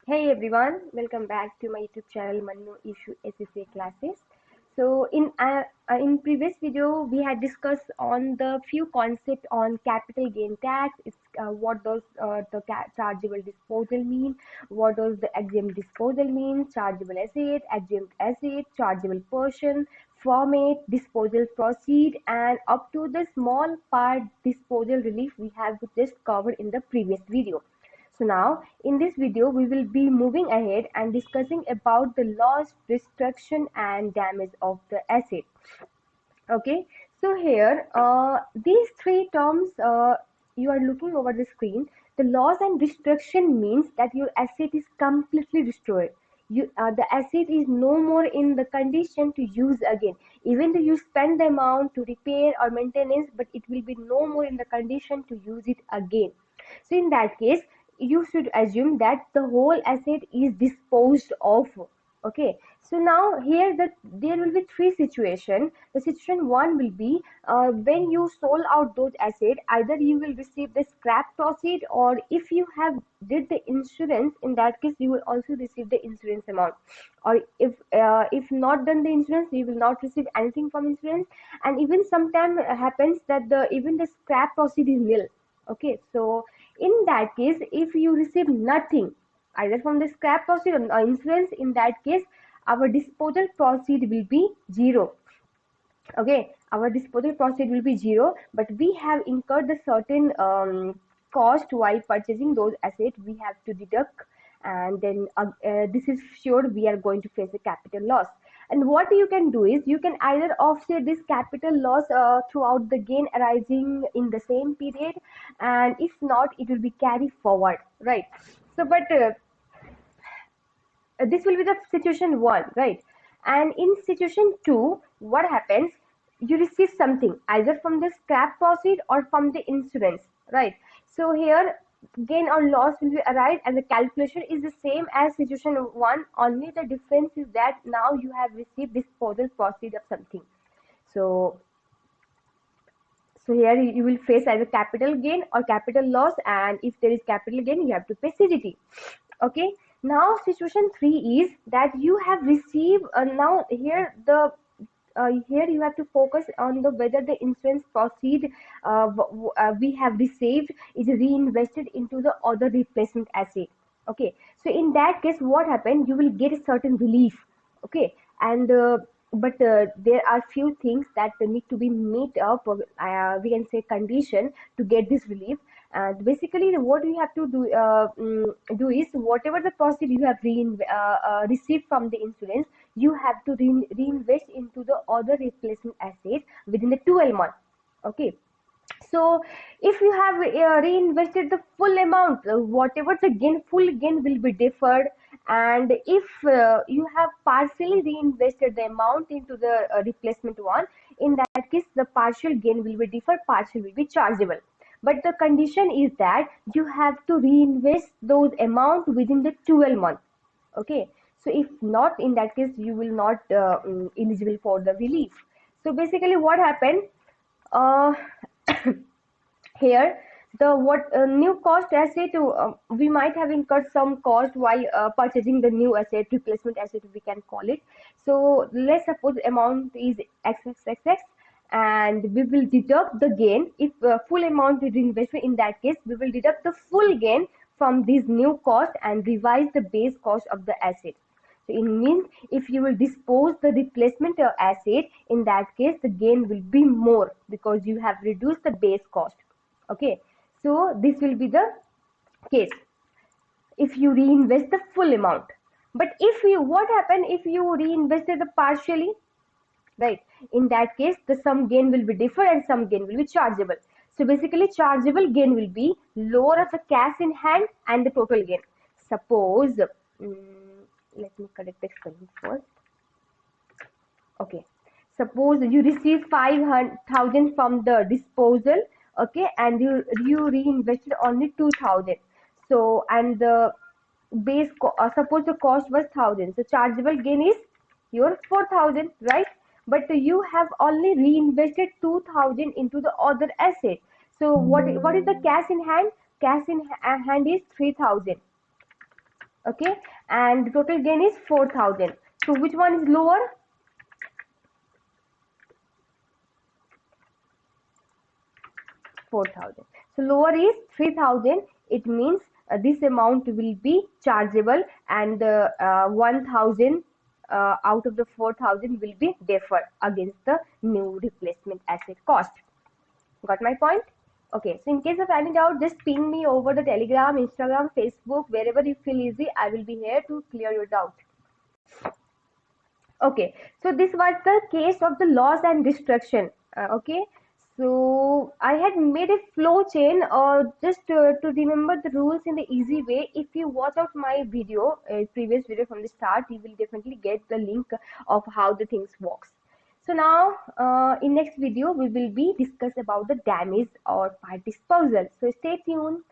Hey everyone, welcome back to my YouTube channel Manu Issue ACCA classes. So in previous video we had discussed on the few concepts on capital gain tax. What does the chargeable disposal mean? What does the exempt disposal mean? Chargeable asset, exempt asset, chargeable portion, format, disposal proceed, and up to the small part disposal relief we have just covered in the previous video. So now in this video we will be moving ahead and discussing about the loss, destruction and damage of the asset. Okay, so here these three terms you are looking over the screen. The loss and destruction means that your asset is completely destroyed. The asset is no more in the condition to use again. Even though you spend the amount to repair or maintenance, but it will be no more in the condition to use it again. So in that case, you should assume that the whole asset is disposed of. Okay, so now here there will be three situations. The situation one will be when you sold out those assets, either you will receive the scrap proceed, or if you have did the insurance, in that case you will also receive the insurance amount. Or if not done the insurance, you will not receive anything from insurance. And even sometimes happens that even the scrap proceed is nil. Okay, so in that case, if you receive nothing either from the scrap proceed or insurance, in that case our disposal proceed will be zero. Okay, our disposal proceed will be zero, but we have incurred the certain cost while purchasing those assets. We have to deduct, and then this is sure we are going to face a capital loss. And what you can do is you can either offset this capital loss throughout the gain arising in the same period, and if not, it will be carried forward, right? So but this will be the situation one, right? And in situation two, what happens? You receive something either from the scrap proceed or from the insurance, right? So here gain or loss will be arise, and the calculation is the same as situation one, only the difference is that now you have received disposal proceed of something. So here you will face either capital gain or capital loss, and if there is capital gain you have to pay CGT. Okay, now situation 3 is that you have received now here the here you have to focus on the whether the insurance proceed we have received is reinvested into the other replacement asset. Okay, so in that case what happened, you will get a certain relief. Okay, and but there are few things that need to be met up, we can say condition, to get this relief. And basically what we have to do is whatever the proceed you have received from the insurance, you have to reinvest into the other replacement asset within the 12 months. Okay, so if you have reinvested the full amount, whatever the gain, full gain will be deferred. And if you have partially reinvested the amount into the replacement one, in that case the partial gain will be deferred, partial will be chargeable. But the condition is that you have to reinvest those amount within the 12 months. Okay, so if not, in that case you will not eligible for the relief. So basically what happened, uh, here the what new cost asset, we might have incurred some cost while purchasing the new asset, replacement asset we can call it. So let's suppose amount is xxxx, and we will deduct the gain. If full amount is invested, in that case we will deduct the full gain from this new cost and revise the base cost of the asset. So it means if you will dispose the replacement asset, in that case the gain will be more because you have reduced the base cost. Okay, so this will be the case if you reinvest the full amount. But if you, what happen if you reinvested the partially, right? In that case the some gain will be deferred and some gain will be chargeable. So basically chargeable gain will be lower of the cash in hand and the total gain. Suppose let me correct the spelling first. Okay, suppose you receive 500,000 from the disposal. Okay, and you reinvested only 2,000. So and the base suppose the cost was 1,000, so chargeable gain is your 4,000, right? But you have only reinvested 2,000 into the other asset. So what is the cash in hand? Cash in hand is 3,000. Okay, and the total gain is 4,000. So which one is lower? 4,000. So lower is 3,000. It means this amount will be chargeable, and 1,000 out of the 4,000 will be deferred against the new replacement asset cost. Got my point? Okay, so in case of any doubt, just ping me over the Telegram, Instagram, Facebook, wherever you feel easy. I will be here to clear your doubt. Okay, so this was the case of the loss and destruction. Okay, so I had made a flow chain just to remember the rules in the easy way. If you watch out my video, previous video from the start, you will definitely get the link of how the things works. So now in next video we will be discuss about the damage or part disposal. So stay tuned.